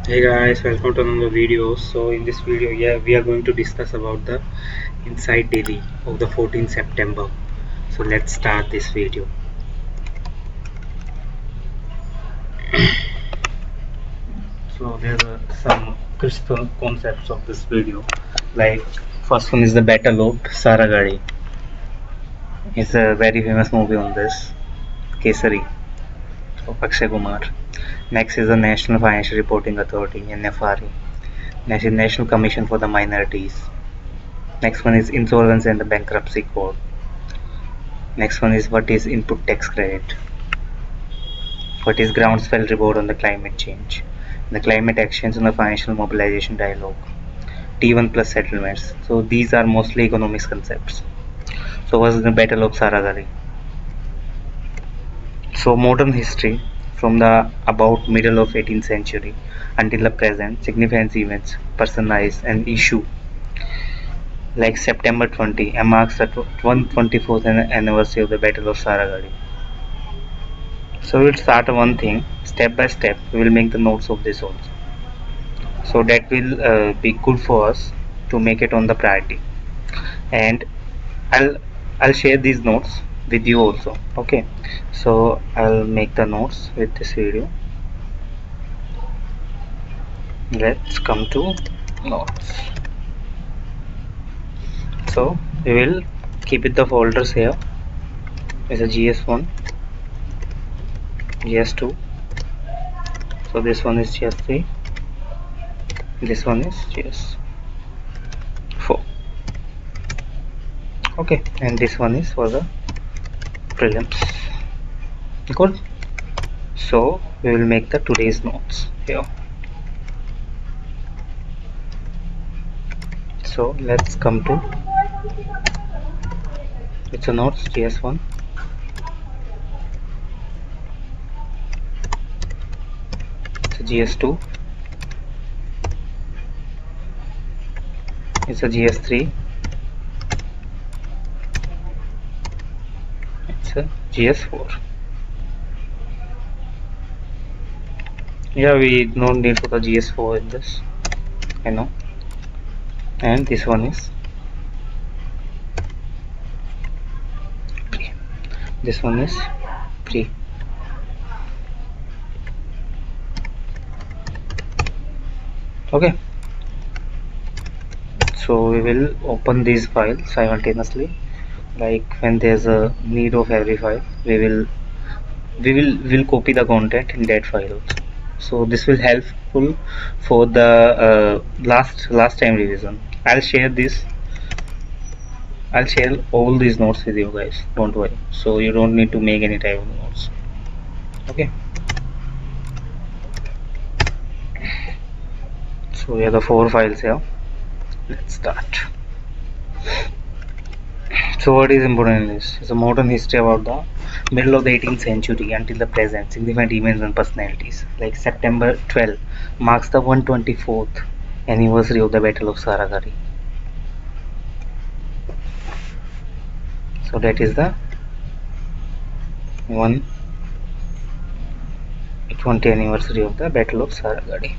Hey guys, welcome to another video. So in this video, we are going to discuss about the Inside Delhi of the 14th September. So let's start this video. So there's some crystal concepts of this video. Like first one is the Battle of Saragarhi. It's a very famous movie on this. Kesari of Akshay Kumar. Next is the National Financial Reporting Authority (NFRA), National Commission for the Minorities. Next one is Insolvency and the Bankruptcy Code. Next one is what is input tax credit, what is Groundswell report on the climate change, the climate actions and the financial mobilization dialogue, T1 plus settlements. So these are mostly economics concepts. So what is the Battle of Saragarhi? So modern history from the about middle of 18th century until the present, significant events, personalized and issue like September 20 marks the 124th anniversary of the Battle of Saragarhi. So we'll start one thing step by step. We will make the notes of this also. So that will be good for us to make it on the priority. And I'll I'll share these notes with you also. Okay. So I'll make the notes with this video. Let's come to notes. So we will keep it the folders here. Is a GS1, GS2. So this one is GS3. This one is GS4. Okay, and this one is for the prelims. Good. So we will make the today's notes here. So let's come to it's a notes GS1, it's a GS2, it's a GS3, it's a GS4. Yeah, we don't need for the GS4 in this, I know. And this one is pre. This one is pre. Okay. So we will open these files simultaneously. Like when there's a need of every file, we'll copy the content in that file also. So this will helpful for the last time revision. I'll share all these notes with you guys, don't worry. So you don't need to make any type of notes. Okay. So we have the 4 files here. Let's start. So what is important in this? It's a modern history about the middle of the 18th century until the present, significant events and personalities. Like September 12 marks the 124th anniversary of the Battle of Saragarhi. So that is the 120th anniversary of the Battle of Saragarhi.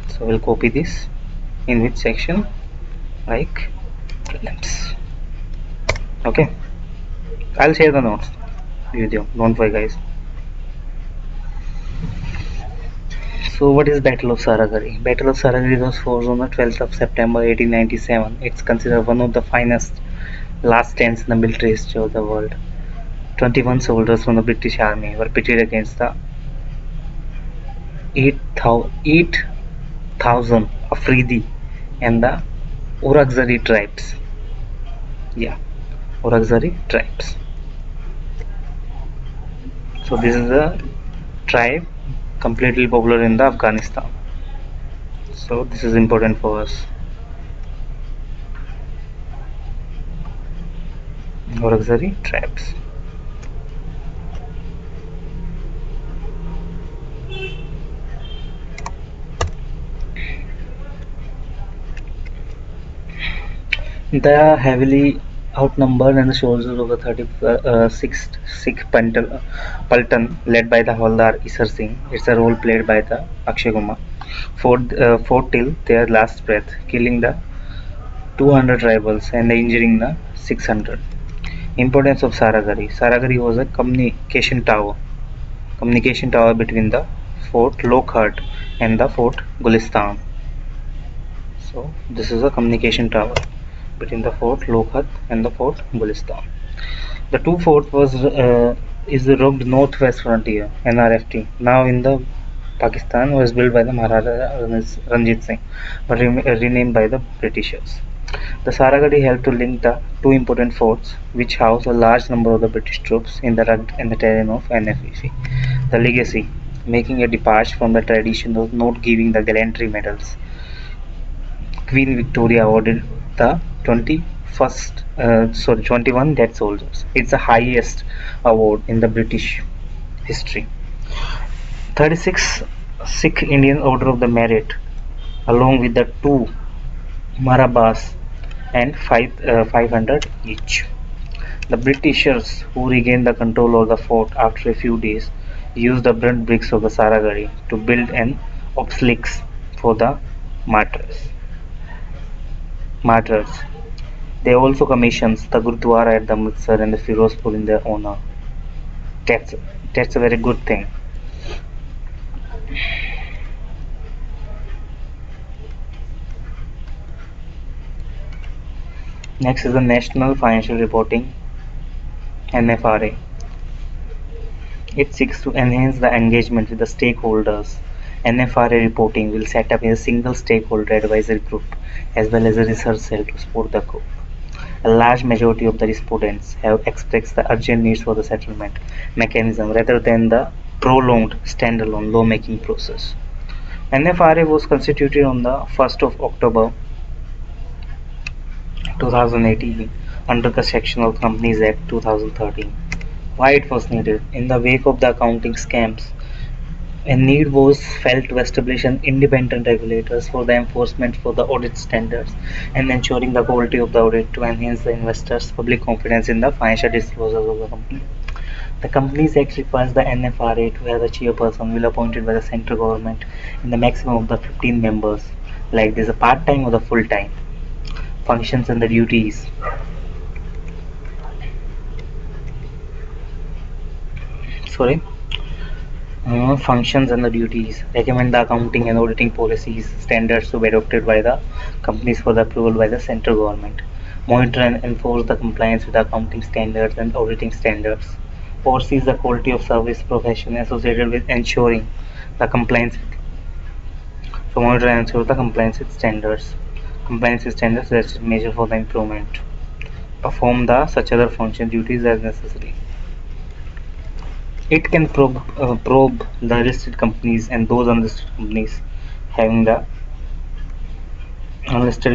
So we'll copy this in which section? Like prelims. Okay, I'll share the notes with you, don't worry guys. So what is Battle of Saragarhi? Battle of Saragarhi was fought on the 12th of September 1897. It's considered one of the finest last stands in the military history of the world. 21 soldiers from the British Army were pitted against the 8,000 Afridi and the Orakzai tribes. Yeah, Orakzai tribes. So this is a tribe completely popular in the Afghanistan. So this is important for us. Orakzai tribes. The heavily outnumbered and the soldiers of the 36th Sikh Paltan, led by the Haldar Isar Singh. It's a role played by the Akshay Kumar. Fought till their last breath, killing the 200 rivals and injuring the 600. Importance of Saragarhi. Saragarhi was a communication tower between the Fort Lockhart and the Fort Gulistan. So this is a communication tower between the Fort Lockhart and the Fort Gulistan. The two fort is the rugged northwest frontier (NRFT), now in the Pakistan, was built by the Maharaja Ranjit Singh, but renamed by the Britishers. The Saragarhi helped to link the two important forts, which housed a large number of the British troops in the rugged and the terrain of NFEC. The legacy, making a departure from the tradition of not giving the gallantry medals. Queen Victoria awarded the 21 dead soldiers. It's the highest award in the British history. 36 Sikh Indian Order of the Merit, along with the two Marabas and 500 each. The Britishers, who regained the control of the fort after a few days, used the burnt bricks of the Saragarhi to build an obelisk for the martyrs. They also commissioned the Gurudwara at the Amritsar and the Firozpur in their honor. That's a very good thing. Next is the National Financial Reporting (NFRA). It seeks to enhance the engagement with the stakeholders. NFRA reporting will set up a single stakeholder advisory group as well as a research cell to support the group. A large majority of the respondents have expressed the urgent needs for the settlement mechanism rather than the prolonged standalone lawmaking process. NFRA was constituted on the 1st of October 2018 under the section of Companies Act 2013. Why it was needed? In the wake of the accounting scams, a need was felt to establish an independent regulators for the enforcement for the audit standards and ensuring the quality of the audit to enhance the investors' public confidence in the financial disclosures of the company. The Companies Act requires the NFRA to have a chairperson will appointed by the central government in the maximum of the 15 members, like this a part-time or the full-time. Functions and the duties. Functions and the duties. Recommend the accounting and auditing policies, standards to be adopted by the companies for the approval by the central government. Monitor and enforce the compliance with the accounting standards and auditing standards. Oversees the quality of service profession associated with ensuring the compliance. So monitor and ensure the compliance with standards. Compliance with standards is measure for the improvement. Perform the such other function duties as necessary. It can probe the listed companies and those unlisted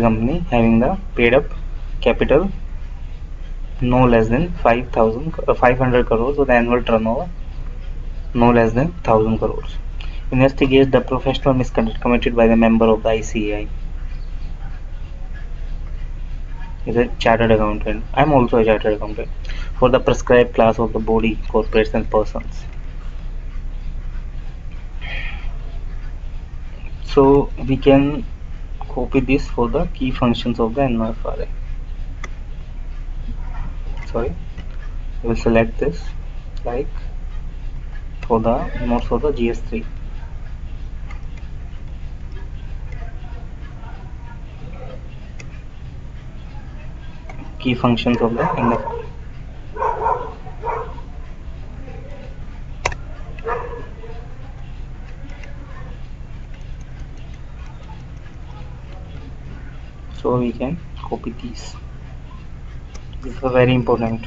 companies having the paid up capital no less than 500 crores or the annual turnover no less than 1000 crores. Investigate the professional misconduct committed by the member of the ICAI. Is a chartered accountant. I'm also a chartered accountant for the prescribed class of the body, corporates and persons. So we can copy this for the key functions of the NFRA. We'll select this like for the notes for the GS3. Key functions of the NFRA. So we can copy these. This is very important.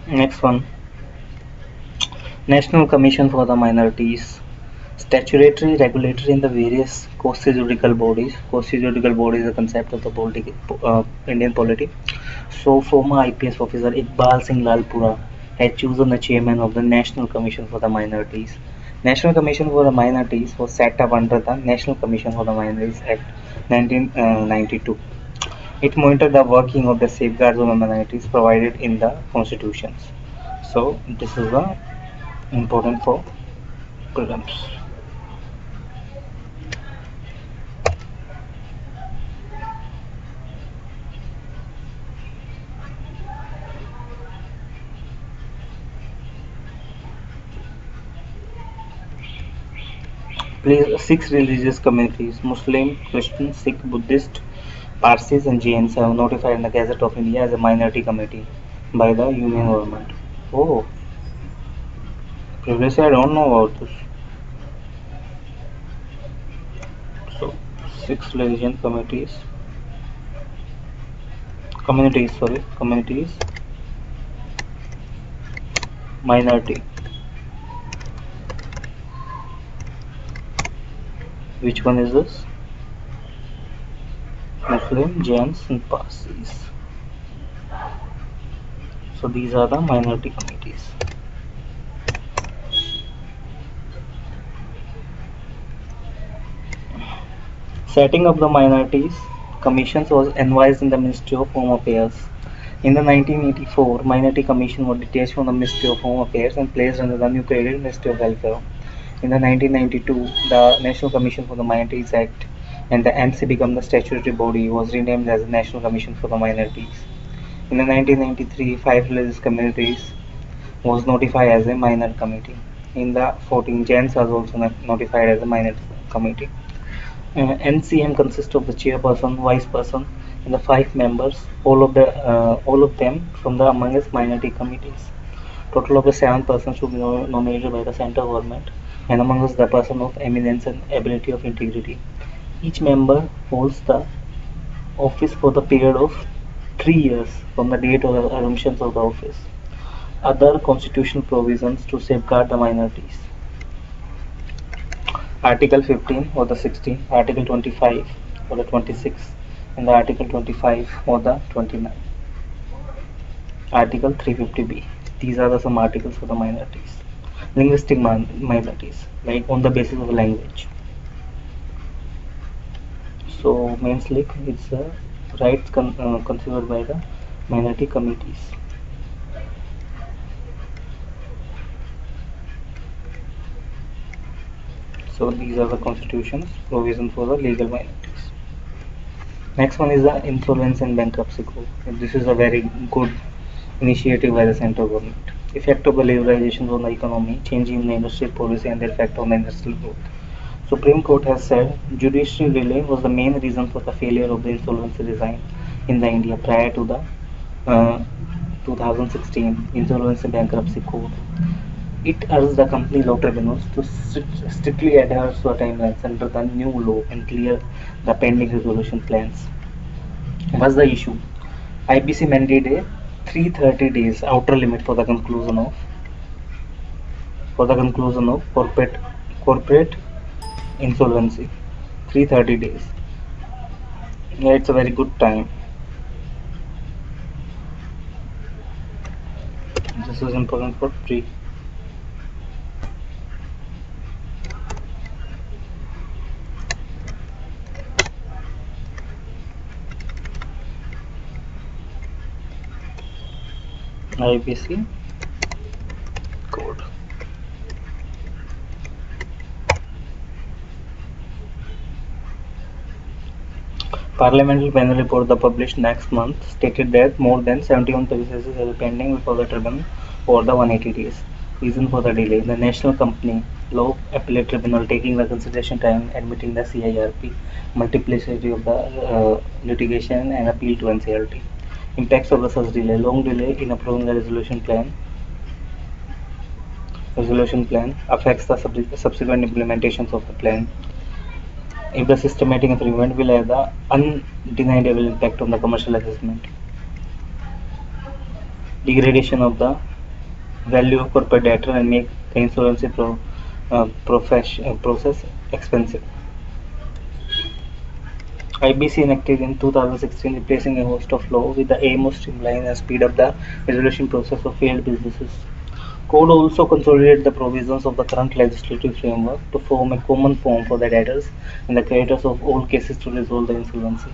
Next one. National Commission for the Minorities. Statutory regulatory in the various quasi-judicial bodies. Quasi-judicial body is a concept of the Indian polity. So former IPS officer Iqbal Singh Lalpura had chosen the chairman of the National Commission for the Minorities. National Commission for the Minorities was set up under the National Commission for the Minorities Act 1992. It monitored the working of the safeguards of the minorities provided in the constitutions. So this is the important for prelims. Six religious communities: Muslim, Christian, Sikh, Buddhist, Parsis and Jains have notified in the Gazette of India as a minority committee by the Union government. Oh, previously I don't know about this. So, six religion communities, minority. Which one is this? Muslim, Jains and Parsis. So these are the minority committees. Setting up the minorities commissions was advised in the Ministry of Home Affairs. In the 1984, Minority Commission was detached from the Ministry of Home Affairs and placed under the new created Ministry of Welfare. In the 1992, the National Commission for the Minorities Act and the MC became the statutory body was renamed as the National Commission for the Minorities. In the 1993, 5 religious communities was notified as a minor committee. In the 14, Jains was also notified as a minor committee. NCM consists of the chairperson, vice person, and the 5 members, all of them from the amongst minority committees. Total of the 7 persons should be nominated by the central government, and among us the person of eminence and ability of integrity. Each member holds the office for the period of 3 years from the date of the assumption of the office. Other constitutional provisions to safeguard the minorities. Article 15 or the 16, Article 25 or the 26, and the Article 25 or the 29. Article 350B. These are the some articles for the minorities. Linguistic minorities, like on the basis of language. So mainly it's the rights considered by the minority committees. So these are the constitutions provision for the legal minorities. Next one is the Insolvency and Bankruptcy Code. This is a very good initiative by the central government. Effect of the liberalizations on the economy, changing in the industrial policy and their effect on the industrial growth. Supreme Court has said judicial delay was the main reason for the failure of the insolvency design in the India prior to the 2016 Insolvency Bankruptcy Code. It urged the company law tribunals to strictly adhere to the timelines under the new law and clear the pending resolution plans. What's the issue? IBC mandated a 330 days outer limit for the conclusion of corporate insolvency. 330 days. Yeah, it's a very good time. This is important for pre. IBC code. Parliamentary panel report published next month stated that more than 71 cases are pending before the tribunal for the 180 days. Reason for the delay: the National Company Law Appellate Tribunal taking the consideration time admitting the CIRP, multiplicity of the litigation and appeal to NCLT. Impacts of the such delay: long delay in approving the resolution plan affects the subsequent implementations of the plan. If the systematic improvement will have the undeniable impact on the commercial assessment. Degradation of the value of corporate debtor and make the insolvency process expensive. IBC enacted in 2016, replacing a host of law with the aim of streamline and speed up the resolution process of failed businesses. Code also consolidated the provisions of the current legislative framework to form a common form for the debtors and the creditors of all cases to resolve the insolvency.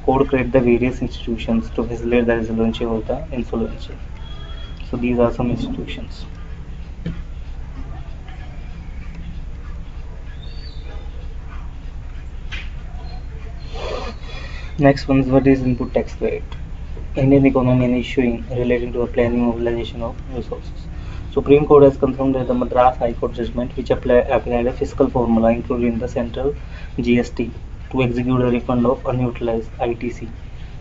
Code created the various institutions to facilitate the resolution of the insolvency. So these are some institutions. Next one is, what is input tax credit? Indian economy and issuing relating to the planning mobilization of resources. Supreme Court has confirmed that the Madras High Court judgment, which applied a fiscal formula included in the central GST to execute the refund of unutilized ITC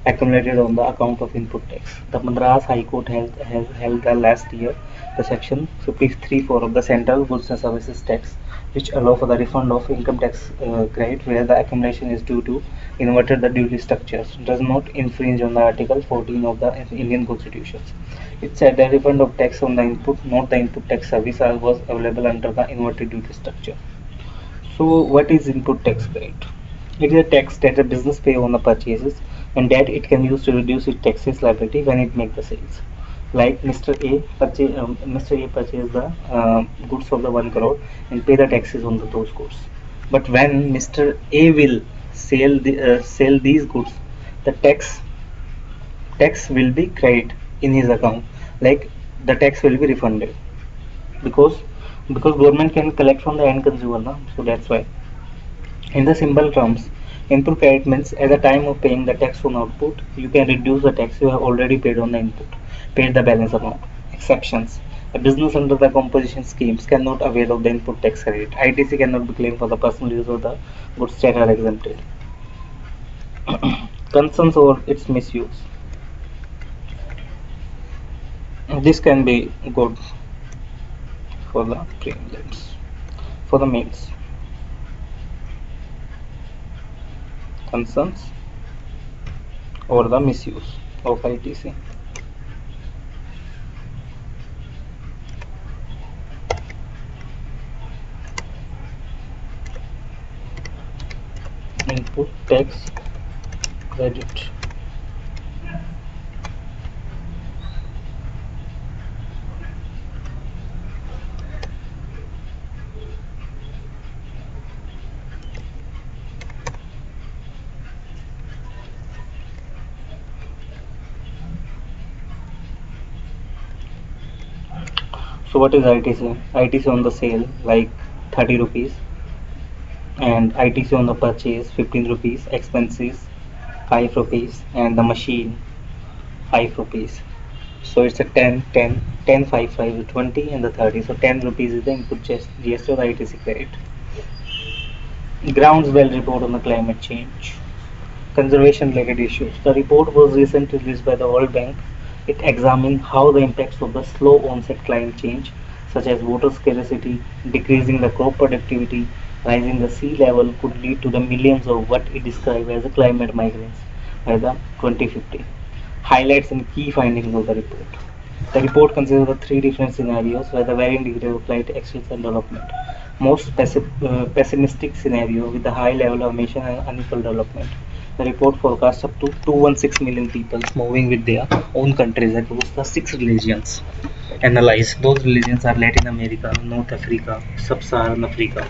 accumulated on the account of input tax. The Madras High Court has held the last year the section 53(4) of the Central Goods and Services Tax, which allow for the refund of income tax credit where the accumulation is due to inverted the duty structures, does not infringe on the Article 14 of the Indian Constitution. It said the refund of tax on the input, not the input tax service, was available under the inverted duty structure. So what is input tax credit? It is a tax that a business pays on the purchases and that it can use to reduce its taxes liability when it makes the sales. Like Mr. A purchased the goods for the 1 crore and pay the taxes on those goods. But when Mr. A will sell these goods, the tax will be credited in his account. Like the tax will be refunded because government can collect from the end consumer, no? So that's why. In the simple terms, input credit means at the time of paying the tax on output, you can reduce the tax you have already paid on the input, paid the balance amount. Exceptions: a business under the composition schemes cannot avail of the input tax credit. ITC cannot be claimed for the personal use of the goods that are exempted. Concerns over its misuse. This can be good for the prelims. For the mains, concerns over the misuse of ITC. Input tax credit. So what is ITC? ITC on the sale, like 30 rupees, and ITC on the purchase 15 rupees, expenses 5 rupees, and the machine 5 rupees. So it's a 10 10 10 5 5 20 and the 30. So 10 rupees is the input GST or the ITC credit. Groundswell report on the climate change. Conservation related issues. The report was recently released by the World Bank. It examined how the impacts of the slow onset climate change, such as water scarcity, decreasing the crop productivity, rising the sea level, could lead to the millions of what it described as the climate migrants by the 2050. Highlights and key findings of the report. The report considers the three different scenarios where the varying degree of climate actions and development. Most pessimistic scenario with a high level of emission and unequal development. The report forecasts up to 216 million people moving with their own countries across the 6 regions. Analyze. Those regions are Latin America, North Africa, Sub-Saharan Africa,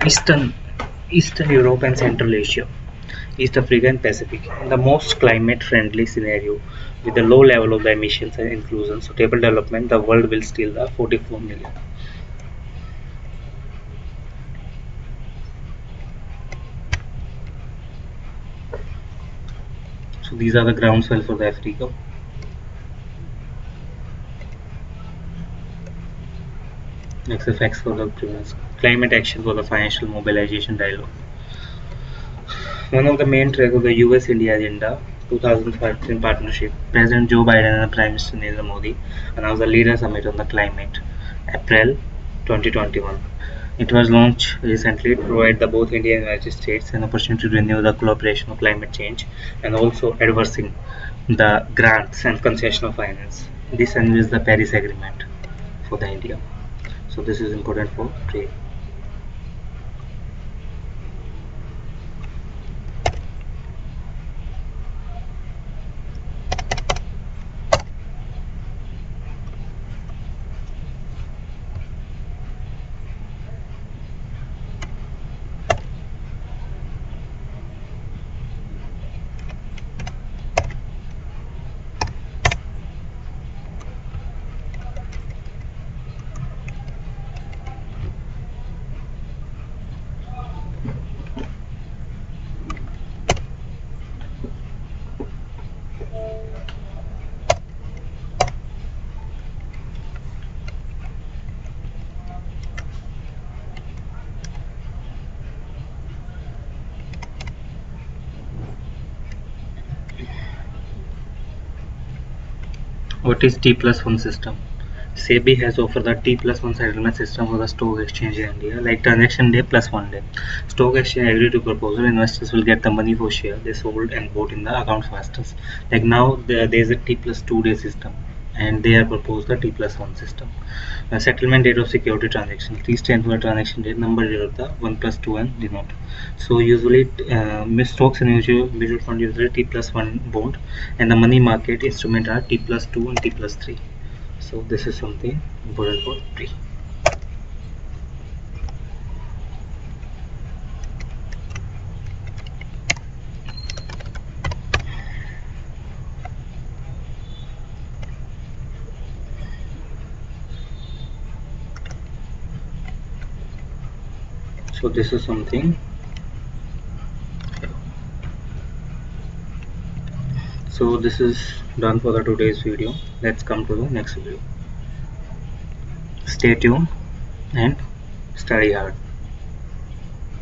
Eastern Europe and Central Asia, East Africa and Pacific. In the most climate friendly scenario with a low level of the emissions and inclusion, suitable development, the world will still the 44 million. So these are the groundswell for the Africa. Next, effects for the previous climate action for the financial mobilization dialogue. One of the main tracks of the US-India agenda 2013 partnership, President Joe Biden and Prime Minister Narendra Modi announced the Leader Summit on the Climate, April 2021. It was launched recently to provide both India and United States an opportunity to renew the collaboration on climate change and also advancing the grants and concession of finance. This envisions the Paris Agreement for the India. So this is important for trade. What is T+1 system? SEBI has offered the T+1 settlement system for the stock exchange in India, like transaction day plus 1 day. Stock exchange agreed to proposal, investors will get the money for share they sold and bought in the account fastest. Like now there is a T+2 day system, and they are proposed the T+1 system. Settlement date of security transaction. T stands for transaction date, number date of the 1 plus 2 and denote. So usually stocks and mutual fund usually T+1 bond, and the money market instrument are T+2 and T+3. So this is something important for pre. So this is something. So this is done for the today's video. Let's come to the next video. Stay tuned and study hard.